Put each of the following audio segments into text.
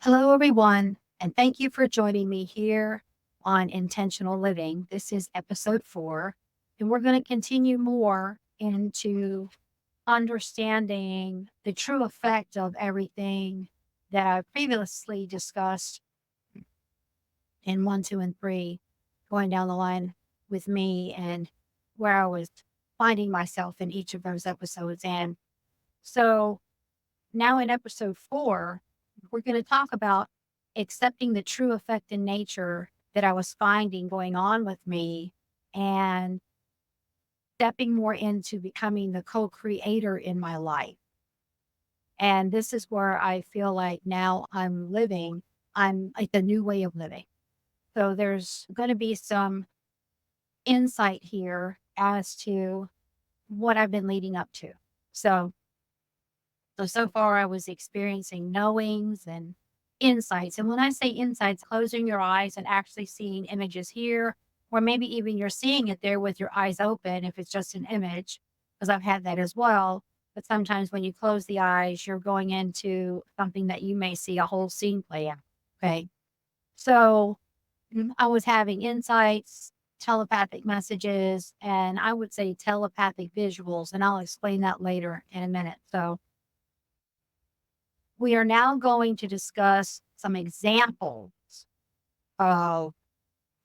Hello, everyone, and thank you for joining me here on Intentional Living. This is episode 4, and we're going to continue more into understanding the true effect of everything that I previously discussed in 1, 2, and 3, going down the line with me and where I was finding myself in each of those episodes. And so now in episode 4, we're going to talk about accepting the true effect in nature that I was finding going on with me and stepping more into becoming the co creator in my life. And this is where I feel like now I'm like the new way of living. So there's going to be some insight here as to what I've been leading up to. So so far I was experiencing knowings and insights. And when I say insights, closing your eyes and actually seeing images here, or maybe even you're seeing it there with your eyes open if it's just an image, because I've had that as well. But sometimes when you close the eyes, you're going into something that you may see a whole scene play out. Okay. So I was having insights, telepathic messages, and I would say telepathic visuals. And I'll explain that later in a minute. So we are now going to discuss some examples of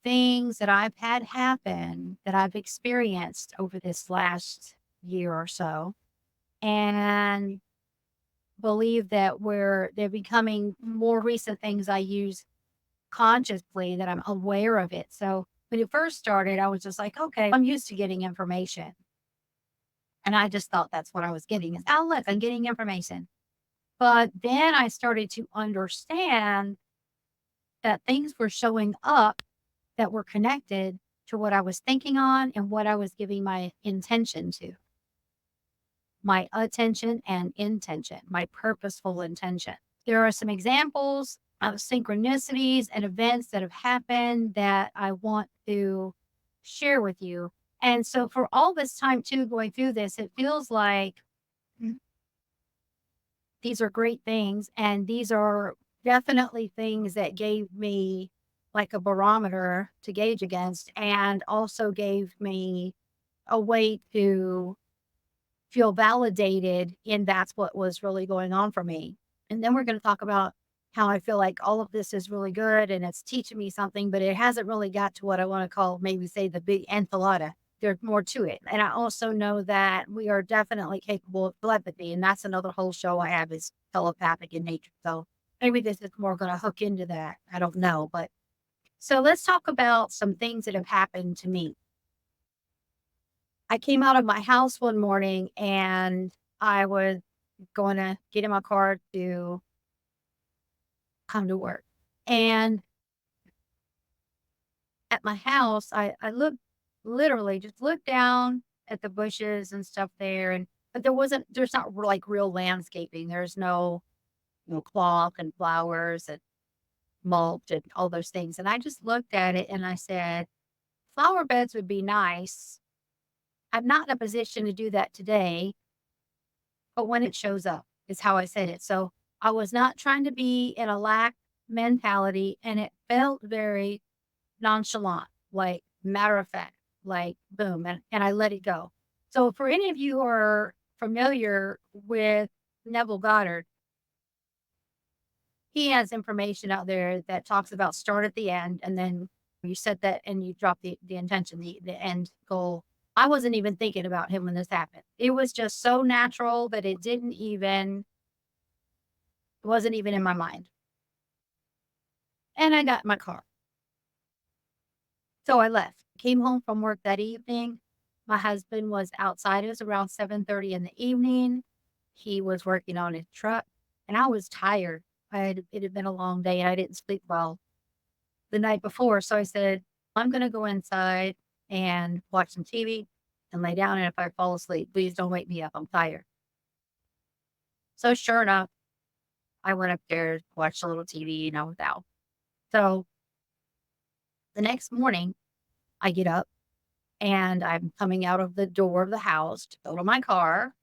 things that I've had happen that I've experienced over this last year or so, and believe that they're becoming more recent things I use consciously that I'm aware of it. So when it first started, I was just like, okay, I'm used to getting information. And I just thought that's what I was getting is, oh, look, I'm getting information. But then I started to understand that things were showing up that were connected to what I was thinking on and what I was giving my intention to, my attention and intention, my purposeful intention. There are some examples of synchronicities and events that have happened that I want to share with you. And so, for all this time, too, going through this, it feels like these are great things. And these are definitely things that gave me like a barometer to gauge against and also gave me a way to feel validated in that's what was really going on for me. And then we're going to talk about how I feel like all of this is really good and it's teaching me something, but it hasn't really got to what I want to call maybe say the big enchilada. There's more to it. And I also know that we are definitely capable of telepathy. And that's another whole show I have is telepathic in nature. So maybe this is more going to hook into that. I don't know. But so let's talk about some things that have happened to me. I came out of my house one morning and I was going to get in my car to come to work. And at my house, I looked literally just looked down at the bushes and stuff there. And but there's not like real landscaping. There's no cloth and flowers and mulch and all those things. And I just looked at it and I said, flower beds would be nice. I'm not in a position to do that today, but when it shows up is how I said it. So I was not trying to be in a lack mentality and it felt very nonchalant, like matter of fact, like boom, and I let it go. So for any of you who are familiar with Neville Goddard, he has information out there that talks about start at the end and then you set that and you drop the intention, the end goal. I wasn't even thinking about him when this happened. It was just so natural that it wasn't even in my mind. And I got in my car. So I left. Came home from work that evening. My husband was outside. It was around 7:30 in the evening. He was working on his truck and I was tired. It had been a long day and I didn't sleep well the night before. So I said, I'm going to go inside and watch some TV and lay down. And if I fall asleep, please don't wake me up. I'm tired. So sure enough, I went upstairs, watched a little TV, and I was out. So the next morning, I get up and I'm coming out of the door of the house to go to my car.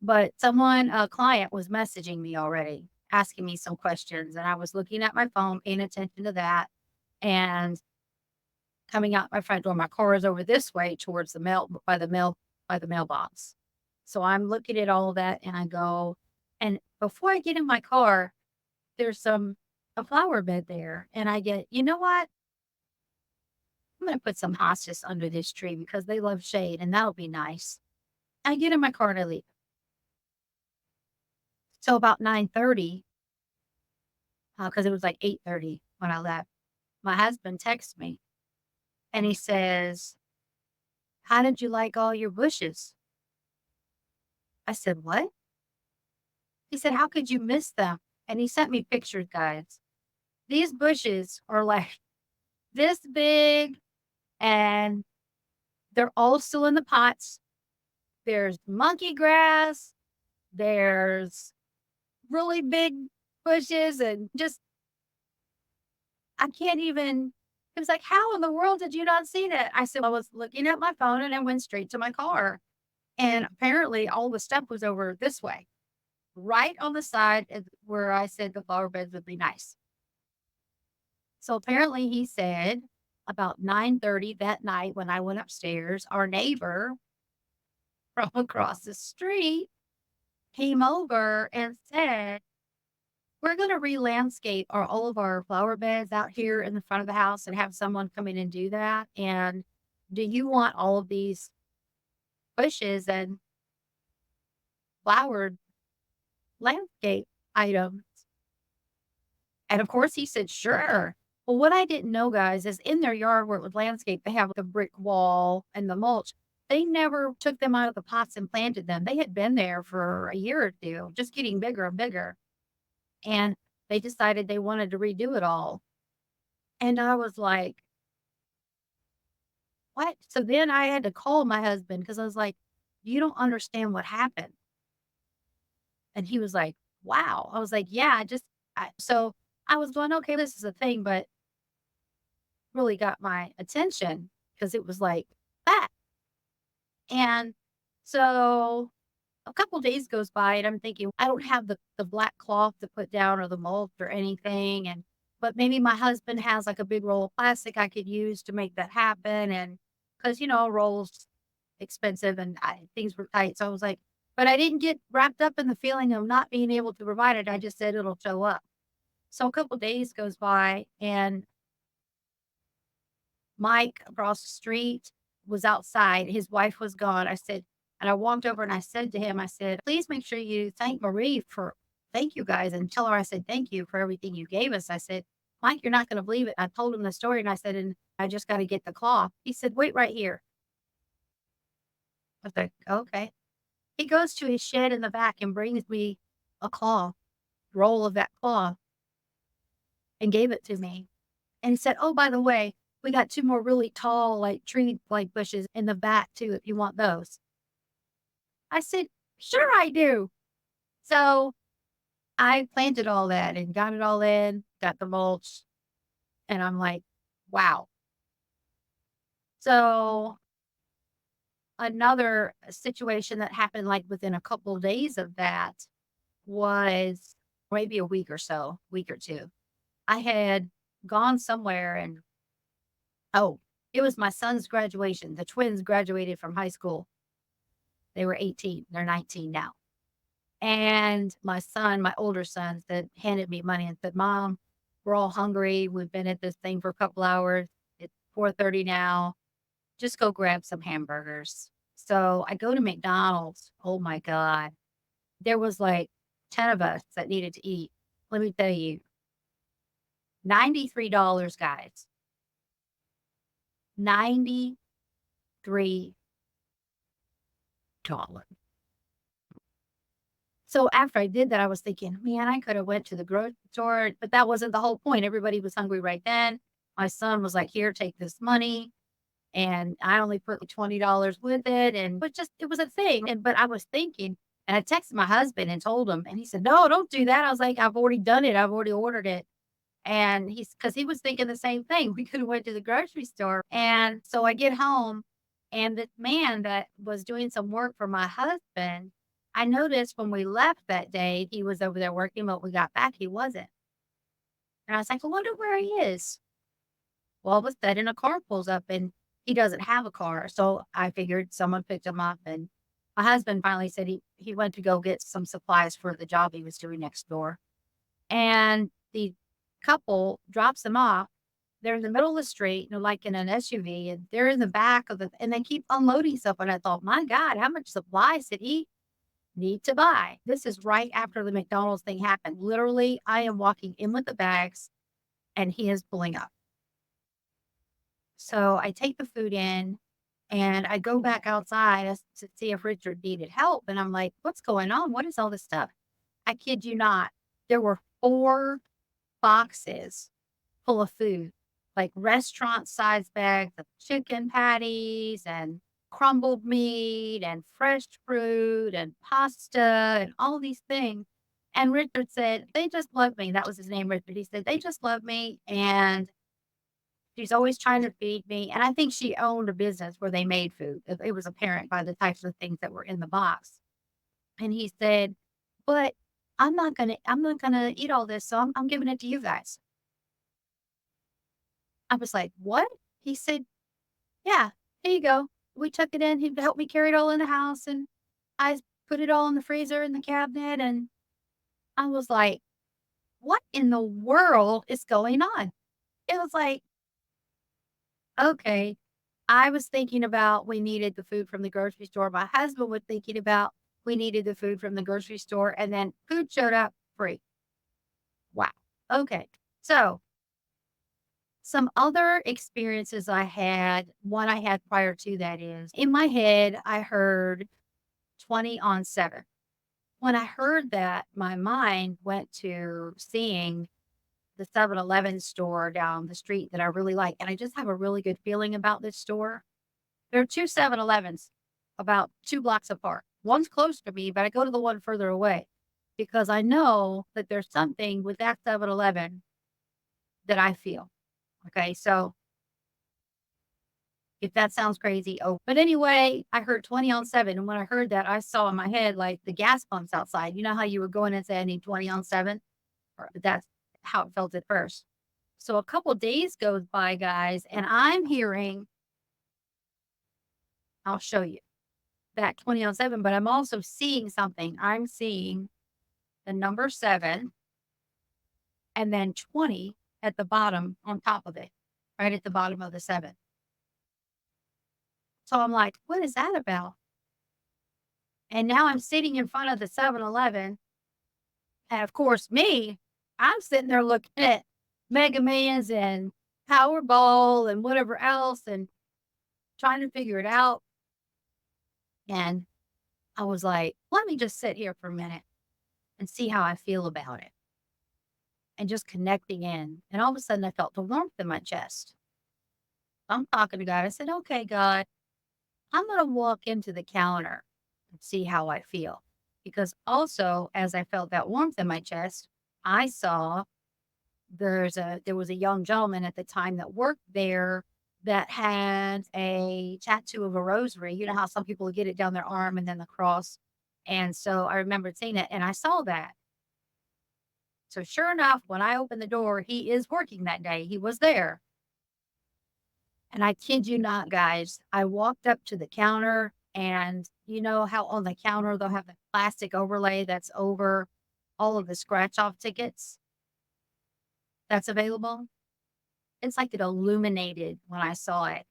But a client was messaging me already. asking me some questions. And I was looking at my phone, paying attention to that, and coming out my front door. My car is over this way towards the by the mailbox. So I'm looking at all of that and I go, and before I get in my car, there's a flower bed there. And I get, you know what? I'm gonna put some hostas under this tree because they love shade and that'll be nice. I get in my car and I leave. So about 9:30, because it was like 8:30 when I left, my husband texts me and he says, "How did you like all your bushes?" I said, "What?" He said, "How could you miss them?" And he sent me pictures, guys. These bushes are like this big and they're all still in the pots. There's monkey grass, there's really big bushes, and just, I can't even. He was like, "How in the world did you not see that?" I said, "Well, I was looking at my phone and I went straight to my car. And apparently all the stuff was over this way, right on the side where I said the flower beds would be nice." So apparently he said about 9:30 that night when I went upstairs, our neighbor from across the street came over and said, "We're going to re-landscape all of our flower beds out here in the front of the house and have someone come in and do that. And do you want all of these bushes and flowered landscape items?" And of course he said, "Sure." Well, what I didn't know, guys, is in their yard where it was landscaped, they have the brick wall and the mulch. They never took them out of the pots and planted them. They had been there for a year or two, just getting bigger and bigger. And they decided they wanted to redo it all. And I was like, "What?" So then I had to call my husband because I was like, "You don't understand what happened." And he was like, "Wow." I was like, "Yeah, so I was going, okay, this is a thing, but really got my attention because it was like that. And so a couple days goes by and I'm thinking, I don't have the black cloth to put down or the mulch or anything. And but maybe my husband has like a big roll of plastic I could use to make that happen. And because a roll's expensive and things were tight. So I was like, but I didn't get wrapped up in the feeling of not being able to provide it. I just said it'll show up. So a couple days goes by and Mike across the street was outside. His wife was gone. I said, and I walked over and I said to him, I said, "Please make sure you thank Marie for, thank you guys, and tell her I said, thank you for everything you gave us." I said, "Mike, you're not going to believe it." I told him the story and I said, "And I just got to get the cloth." He said, "Wait right here." I was like, "Okay." He goes to his shed in the back and brings me a cloth, roll of that cloth, and gave it to me. And he said, "Oh, by the way, we got two more really tall, like tree like bushes in the back too, if you want those." I said, "Sure, I do." So I planted all that and got it all in, got the mulch, and I'm like, wow. So another situation that happened like within a couple of days of that was maybe a week or so, week or two. I had gone somewhere and, oh, it was my son's graduation. The twins graduated from high school. They were 18, they're 19 now. And my son, my older son, said, handed me money and said, "Mom, we're all hungry. We've been at this thing for a couple hours. It's 4:30 now. Just go grab some hamburgers." So I go to McDonald's. Oh my God. There was like 10 of us that needed to eat. Let me tell you, $93, guys. $93. So after I did that, I was thinking, man, I could have went to the grocery store, but that wasn't the whole point. Everybody was hungry right then. My son was like, "Here, take this money." And I only put like $20 with it. And but just it was a thing. And but I was thinking, and I texted my husband and told him, and he said, "No, don't do that." I was like, "I've already done it. I've already ordered it." And he's because he was thinking the same thing. We could have went to the grocery store. And so I get home and the man that was doing some work for my husband I noticed when we left that day, he was over there working, but when we got back, he wasn't. And I was like, I wonder where he is. Well, all of a sudden, a car pulls up and he doesn't have a car. So I figured someone picked him up. And my husband finally said he went to go get some supplies for the job he was doing next door. And the couple drops him off. They're in the middle of the street, like in an SUV, and they're in the back of and they keep unloading stuff. And I thought, my God, how much supplies did he need to buy? This is right after the McDonald's thing happened. Literally, I am walking in with the bags and he is pulling up. So I take the food in and I go back outside to see if Richard needed help. And I'm like, what's going on? What is all this stuff? I kid you not. There were 4 boxes full of food, like restaurant size bags of chicken patties and crumbled meat and fresh fruit and pasta and all these things. And Richard said, they just love me. That was his name, Richard. He said, they just love me. And she's always trying to feed me, and I think she owned a business where they made food. It was apparent by the types of things that were in the box. And he said, "But I'm not gonna eat all this, so I'm giving it to you guys." I was like, "What?" He said, "Yeah, here you go." We took it in. He helped me carry it all in the house, and I put it all in the freezer in the cabinet, and I was like, "What in the world is going on?" It was like, okay. I was thinking about we needed the food from the grocery store. My husband was thinking about we needed the food from the grocery store, and then food showed up free. Wow. Okay. So, some other experiences I had, one I had prior to that is in my head, I heard 20 on 7. When I heard that, my mind went to seeing the 7-Eleven store down the street that I really like. And I just have a really good feeling about this store. There are 2 7-Elevens about 2 blocks apart. One's close to me, but I go to the one further away because I know that there's something with that 7-Eleven that I feel. Okay, so if that sounds crazy, oh, but anyway, I heard 20 on 7, and when I heard that, I saw in my head, like, the gas pumps outside. You know how you would go in and say, "I need 20 on 7?" Or that's how it felt at first. So a couple days goes by, guys, and I'm hearing I'll show you. That 20 on 7, but I'm also seeing something. I'm seeing the number 7 and then 20 at the bottom on top of it, right at the bottom of the 7. So I'm like, what is that about? And now I'm sitting in front of the 7-Eleven. And of course, I'm sitting there looking at Mega Millions and Powerball and whatever else and trying to figure it out. And I was like, let me just sit here for a minute and see how I feel about it. And just connecting in. And all of a sudden, I felt the warmth in my chest. I'm talking to God. I said, okay, God, I'm going to walk into the counter and see how I feel. Because also, as I felt that warmth in my chest, I saw there was a young gentleman at the time that worked there that had a tattoo of a rosary. You know how some people get it down their arm and then the cross. And so I remembered seeing it and I saw that. So sure enough, when I opened the door, he is working that day. He was there. And I kid you not, guys, I walked up to the counter and you know how on the counter they'll have the plastic overlay that's over all of the scratch off tickets that's available? It's like it illuminated when I saw it.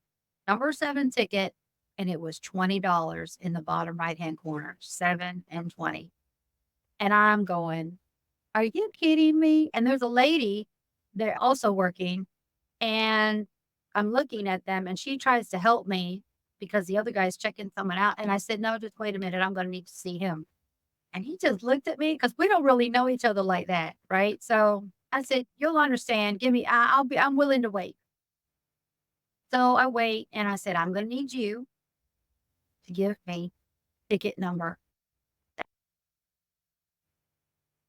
Number 7 ticket, and it was $20 in the bottom right hand corner, 7 and 20. And I'm going, are you kidding me? And there's a lady there also working, and I'm looking at them, and she tries to help me because the other guy's checking someone out. And I said, no, just wait a minute. I'm going to need to see him. And he just looked at me because we don't really know each other like that. Right. So I said, you'll understand. I'm willing to wait. So I wait and I said, I'm going to need you to give me ticket number.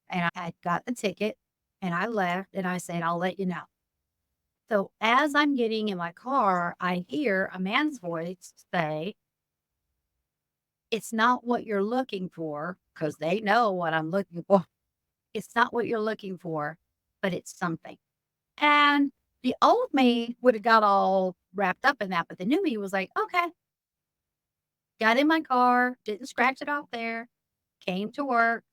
And I got the ticket and I left and I said, I'll let you know. So as I'm getting in my car, I hear a man's voice say, it's not what you're looking for. because they know what I'm looking for. It's not what you're looking for, but it's something. And the old me would have got all wrapped up in that, but the new me was like, okay, got in my car, didn't scratch it off there, came to work,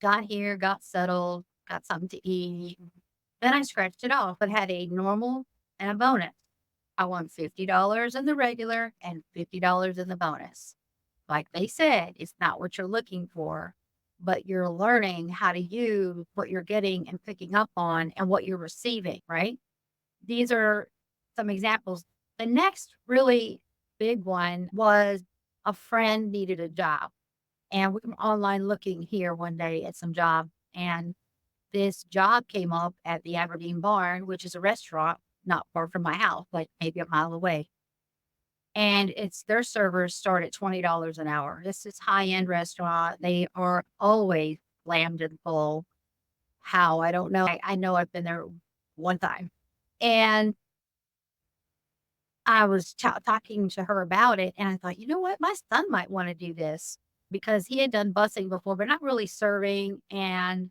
got here, got settled, got something to eat. Then I scratched it off, but had a normal and a bonus. I won $50 in the regular and $50 in the bonus. Like they said, it's not what you're looking for, but you're learning how to use what you're getting and picking up on and what you're receiving, right? These are some examples. The next really big one was a friend needed a job. And we were online looking here one day at some job. And this job came up at the Aberdeen Barn, which is a restaurant not far from my house, like maybe a mile away. And it's their servers start at $20 an hour. This is high-end restaurant. They are always slammed and full. How? I don't know. I know I've been there one time. And I was talking to her about it, and I thought, you know what? My son might want to do this because he had done busing before, but not really serving. And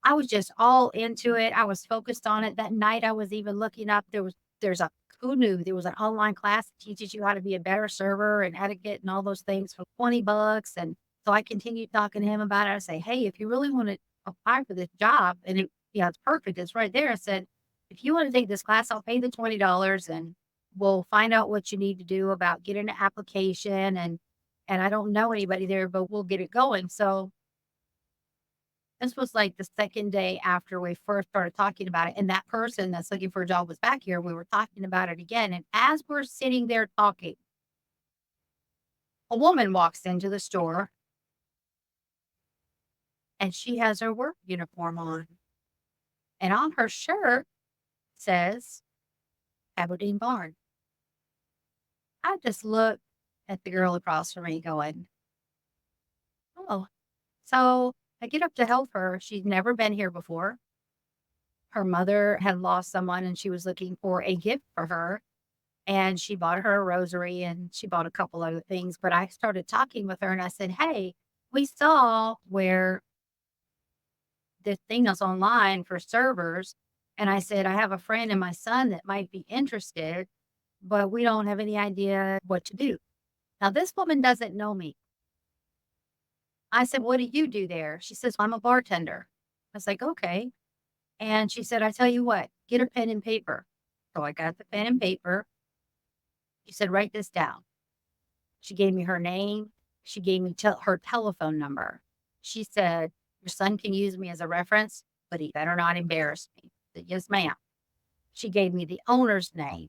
I was just all into it. I was focused on it. That night, I was even looking up. There's a who knew there was an online class that teaches you how to be a better server and etiquette and all those things for $20. And so I continued talking to him about it. I say, hey, if you really want to apply for this job, and it's perfect. It's right there. I said, if you want to take this class, I'll pay the $20 and we'll find out what you need to do about getting an application. And I don't know anybody there, but we'll get it going. So this was like the second day after we first started talking about it. And that person that's looking for a job was back here. We were talking about it again. And as we're sitting there talking, a woman walks into the store and she has her work uniform on. And on her shirt says Aberdeen Barn. I just looked at the girl across from me going, oh, so I get up to help her. She's never been here before. Her mother had lost someone and she was looking for a gift for her. And she bought her a rosary and she bought a couple other things. But I started talking with her and I said, hey, we saw where this thing is online for servers. And I said, I have a friend and my son that might be interested, but we don't have any idea what to do. Now, this woman doesn't know me. I said, what do you do there? She says, I'm a bartender. I was like, okay. And she said, I tell you what, get a pen and paper. So I got the pen and paper. She said, write this down. She gave me her name. She gave me her telephone number. She said, your son can use me as a reference, but he better not embarrass me. I said, yes, ma'am. She gave me the owner's name.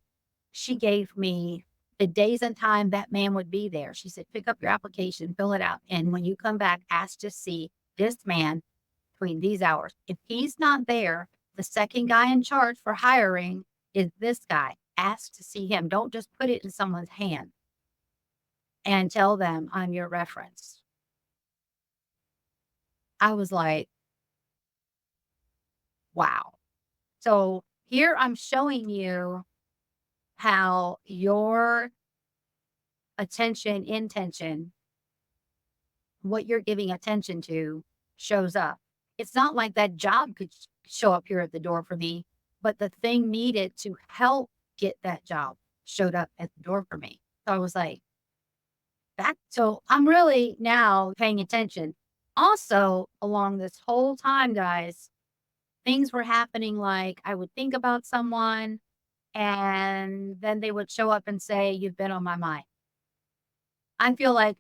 She gave me the days and time that man would be there. She said, pick up your application, fill it out. And when you come back, ask to see this man between these hours. If he's not there, the second guy in charge for hiring is this guy. Ask to see him. Don't just put it in someone's hand and tell them I'm your reference. I was like, wow. So here I'm showing you how your attention, intention, what you're giving attention to shows up. It's not like that job could show up here at the door for me, but the thing needed to help get that job showed up at the door for me. So I was like, that. So I'm really now paying attention. Also, along this whole time, guys, things were happening like I would think about someone and then they would show up and say, you've been on my mind. I feel like,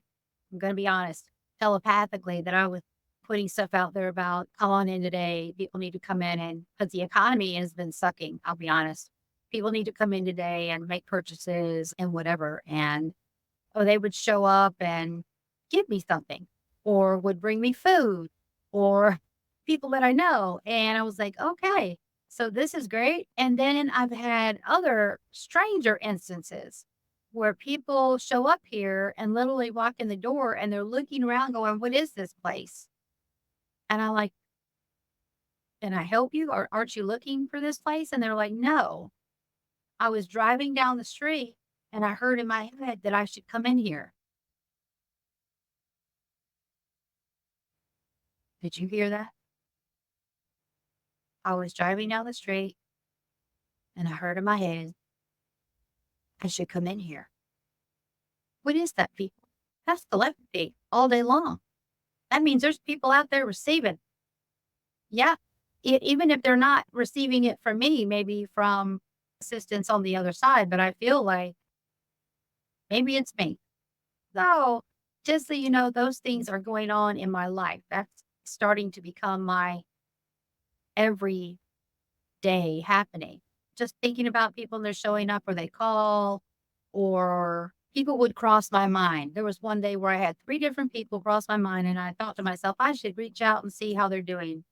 I'm going to be honest, telepathically, that I was putting stuff out there about come on in today. People need to come in and because the economy has been sucking, I'll be honest. People need to come in today and make purchases and whatever. And they would show up and give me something or would bring me food or people that I know. And I was like, okay, so this is great. And then I've had other stranger instances where people show up here and literally walk in the door and they're looking around going, what is this place? And I'm like, can I help you? Or aren't you looking for this place? And they're like, no, I was driving down the street and I heard in my head that I should come in here. Did you hear that? I was driving down the street and I heard in my head, I should come in here. What is that, people? That's telepathy all day long. That means there's people out there receiving. Yeah. Even if they're not receiving it from me, maybe from assistance on the other side, but I feel like maybe it's me. So just so you know, those things are going on in my life. That's starting to become my every day happening. Just thinking about people and they're showing up or they call or people would cross my mind. There was one day where I had 3 different people cross my mind and I thought to myself, I should reach out and see how they're doing.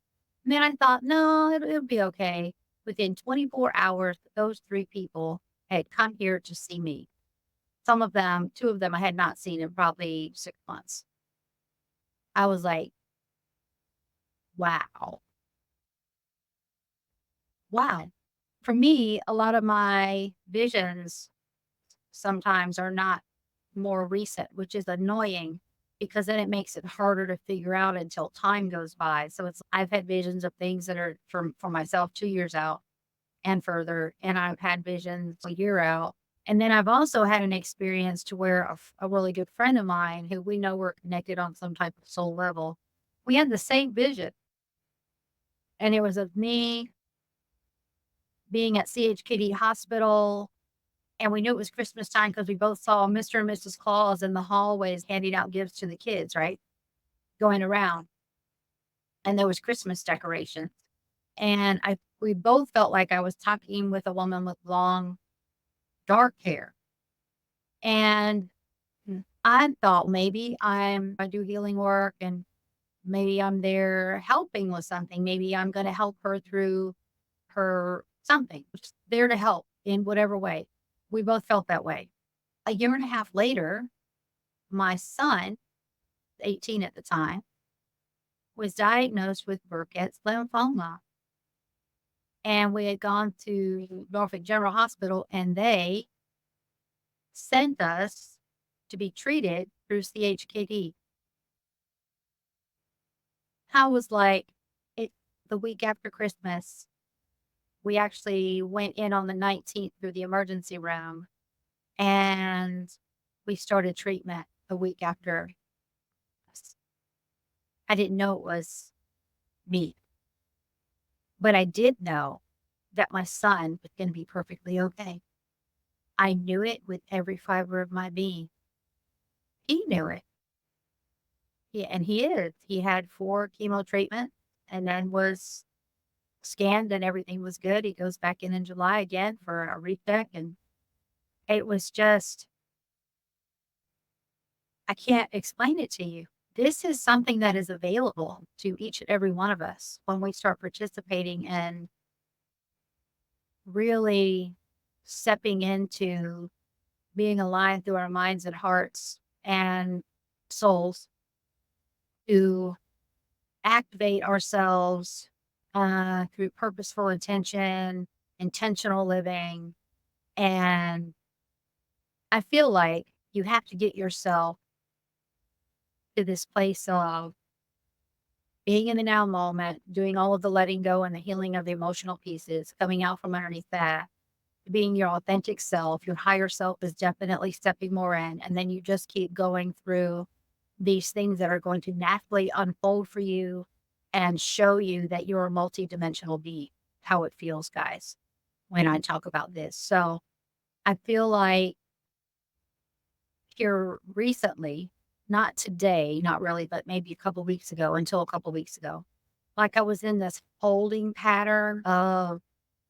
And then I thought, no, it'll be okay. Within 24 hours, those 3 people had come here to see me. Some of them, 2 of them I had not seen in probably 6 months. I was like, wow. Wow. For me, a lot of my visions sometimes are not more recent, which is annoying because then it makes it harder to figure out until time goes by. So it's I've had visions of things that are for myself 2 years out and further, and I've had visions a year out. And then I've also had an experience to where a really good friend of mine who we know we're connected on some type of soul level, we had the same vision. And it was of me being at CHKD hospital. And we knew it was Christmas time because we both saw Mr. and Mrs. Claus in the hallways handing out gifts to the kids, right? Going around. And there was Christmas decorations. And we both felt like I was talking with a woman with long, dark hair. And I thought maybe I do healing work and maybe I'm there helping with something. Maybe I'm going to help her through her something, just there to help in whatever way. We both felt that way. A year and a half later, my son, 18 at the time, was diagnosed with Burkitt's lymphoma. And we had gone to Norfolk General Hospital and they sent us to be treated through CHKD. I was like, it the week after Christmas, we actually went in on the 19th through the emergency room and we started treatment a week after. I didn't know it was me, but I did know that my son was going to be perfectly okay. I knew it with every fiber of my being. He knew it. And he is. He had 4 chemo treatments and then was scanned and everything was good. He goes back in July again for a recheck. And it was just, I can't explain it to you. This is something that is available to each and every one of us when we start participating and really stepping into being alive through our minds and hearts and souls to activate ourselves through purposeful intention, intentional living. And I feel like you have to get yourself to this place of being in the now moment, doing all of the letting go and the healing of the emotional pieces, coming out from underneath that, being your authentic self. Your higher self is definitely stepping more in. And then you just keep going through these things that are going to naturally unfold for you and show you that you're a multidimensional being, how it feels, guys, when I talk about this. So I feel like here recently, not today, not really, but maybe a couple weeks ago, until a couple weeks ago, like I was in this holding pattern of,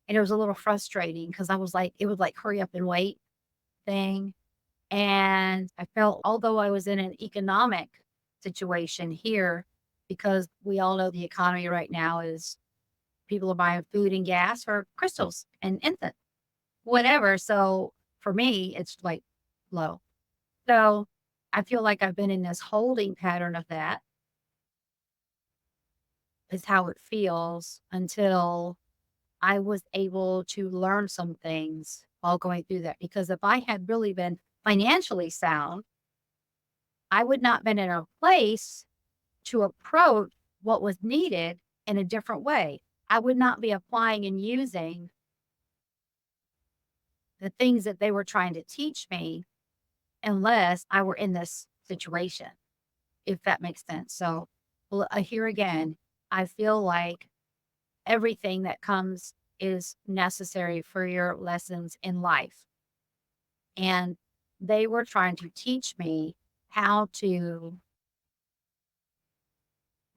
and it was a little frustrating because I was like, it was like hurry up and wait thing. And I felt, although I was in an economic situation here, because we all know the economy right now is people are buying food and gas for crystals and infant, whatever. So for me, it's like low. So I feel like I've been in this holding pattern of that is how it feels until I was able to learn some things while going through that. Because if I had really been financially sound, I would not been in a place to approach what was needed in a different way. I would not be applying and using the things that they were trying to teach me unless I were in this situation, if that makes sense. So, here again, I feel like everything that comes is necessary for your lessons in life. And they were trying to teach me how to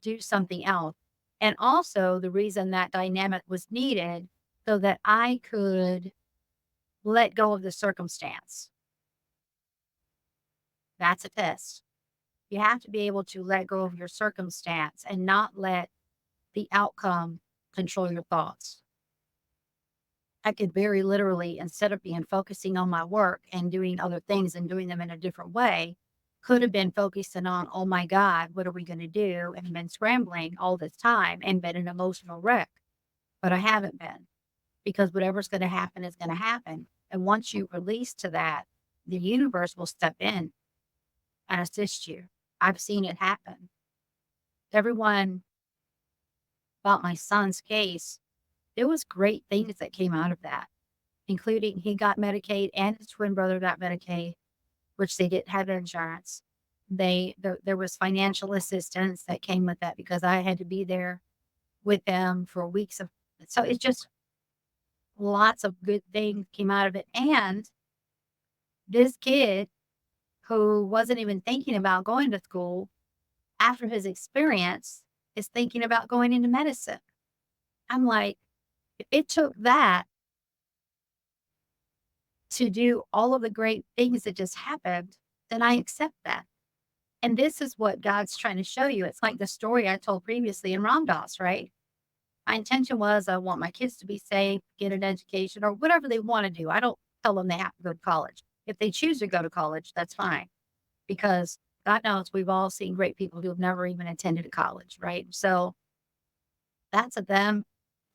do something else. And also, the reason that dynamic was needed so that I could let go of the circumstance. That's a test. You have to be able to let go of your circumstance and not let the outcome control your thoughts. I could very literally, instead of being focusing on my work and doing other things and doing them in a different way, could have been focusing on, oh my God, what are we going to do? And been scrambling all this time and been an emotional wreck. But I haven't been, because whatever's going to happen is going to happen. And once you release to that, the universe will step in and assist you. I've seen it happen. Everyone about my son's case, there was great things that came out of that, including he got Medicaid and his twin brother got Medicaid, which they didn't have insurance. There was financial assistance that came with that because I had to be there with them for weeks of. So it's just lots of good things came out of it. And this kid who wasn't even thinking about going to school after his experience is thinking about going into medicine. I'm like, if it took that to do all of the great things that just happened, then I accept that. And this is what God's trying to show you. It's like the story I told previously in Ram Dass, right? My intention was I want my kids to be safe, get an education, or whatever they want to do. I don't tell them they have to go to college. If they choose to go to college, that's fine. Because God knows we've all seen great people who have never even attended a college, right? So that's a them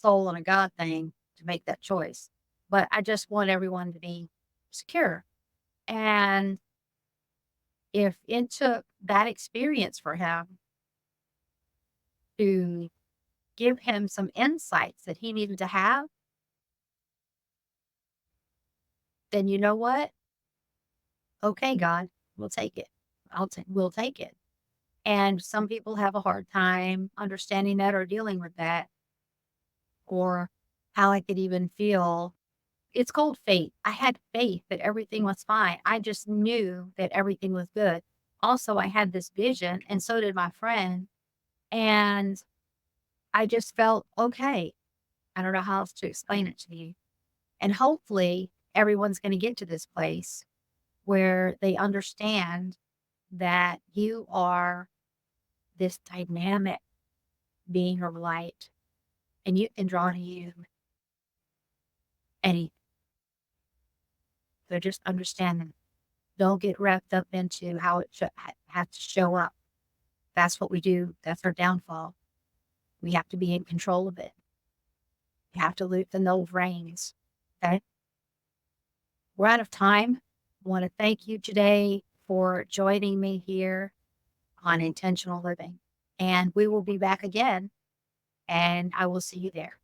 soul and a God thing to make that choice. But I just want everyone to be secure. And if it took that experience for him to give him some insights that he needed to have, then you know what? Okay, God, we'll take it. We'll take it. And some people have a hard time understanding that or dealing with that, or how I could even feel. It's called faith. I had faith that everything was fine. I just knew that everything was good. Also, I had this vision, and so did my friend. And I just felt okay. I don't know how else to explain it to you. And hopefully, everyone's going to get to this place where they understand that you are this dynamic being of light, and you can draw to you anything. So just understand that. Don't get wrapped up into how it has to show up. That's what we do. That's our downfall. We have to be in control of it. You have to loosen those reins. Okay. We're out of time. I want to thank you today for joining me here on Intentional Living. And we will be back again, and I will see you there.